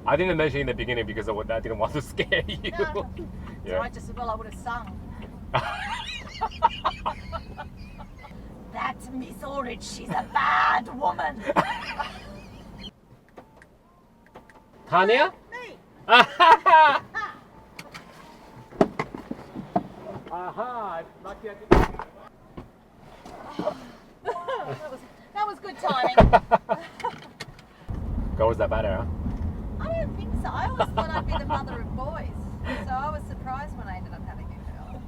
I didn't mention in the beginning because I didn't want to scare you. No. Yeah. So I just said, well, I would have sung. That's Miss Orange. She's a bad woman. Tanya? Me. Aha! Lucky I didn't. that was good timing. Girls are better, huh? I don't think so. I always thought I'd be the mother of boys. So I was surprised when I ended up having a girl.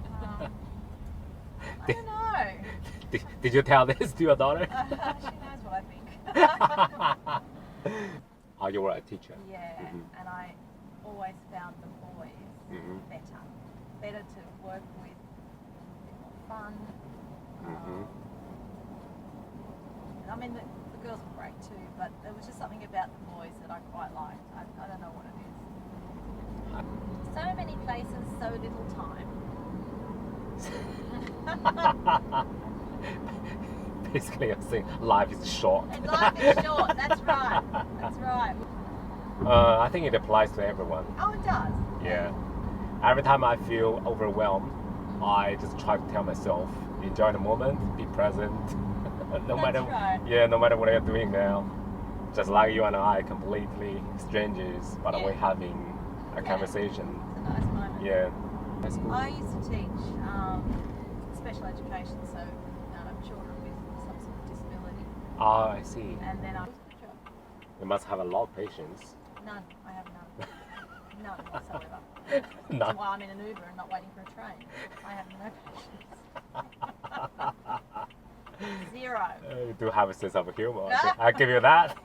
I don't know. Did you tell this to your daughter? She knows what I think. Oh, you were a teacher. Yeah, and I always found the boys better to work with, a bit more fun. I mean, the girls were great too, but there was just something about the boys that I quite liked. I don't know what it is. So many places, so little time. Basically, I'm saying life is short. And life is short, that's right. That's right. I think it applies to everyone. Oh, it does? Yeah. Every time I feel overwhelmed, I just try to tell myself, enjoy the moment, be present. No matter what you're doing now. Just like you and I, completely strangers, but we're having a conversation. It's a nice moment. Yeah. That's cool. I used to teach special education, so children with some sort of disability. Oh, I see. And then I was a good job. You must have a lot of patience. None. I have none. None whatsoever. None. That's why I'm in an Uber and not waiting for a train. I have no patience. Zero. You do have a sense of humor. I'll give you that.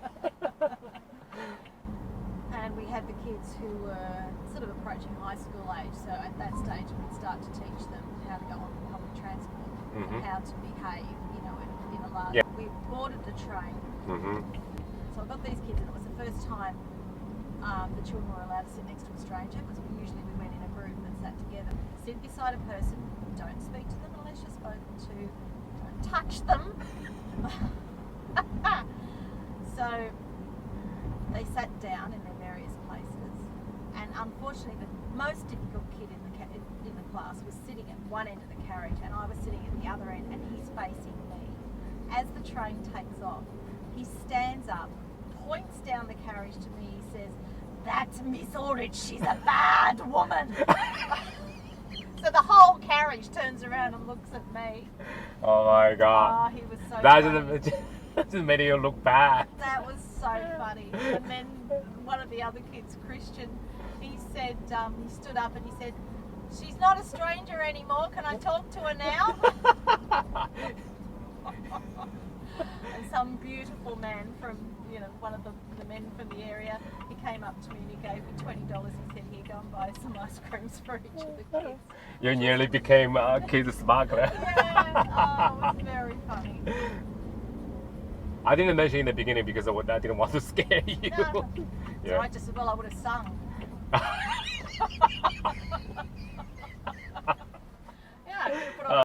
And we had the kids who were sort of approaching high school age, so at that stage we'd start to teach them how to go on public transport, and how to behave, in a large... Yeah. We boarded the train, so I got these kids, and it was the first time the children were allowed to sit next to a stranger, because usually we went in a group and sat together. Sit beside a person, don't speak to them unless you're spoken to, don't touch them. So they sat down in their various places, and unfortunately the most difficult kid in the class was sitting at one end of the carriage, and I was sitting at the other end, and he's facing me. As the train takes off, he stands up, points down the carriage to me, he says, "That's Miss Orange, she's a bad woman." So the whole carriage turns around and looks at me. Oh my God. Oh, he was so That just made you look bad. That was so funny. And then one of the other kids, Christian, he said, he stood up and he said, "She's not a stranger anymore, can I talk to her now?" And some beautiful man from, one of the men from the area, he came up to me and he gave me $20. He said, "Here, go and buy some ice creams for each of the kids." You nearly became a kid smuggler. Yeah, it was very funny. I didn't mention in the beginning because I didn't want to scare you. No. So I just said, well, I would have sung.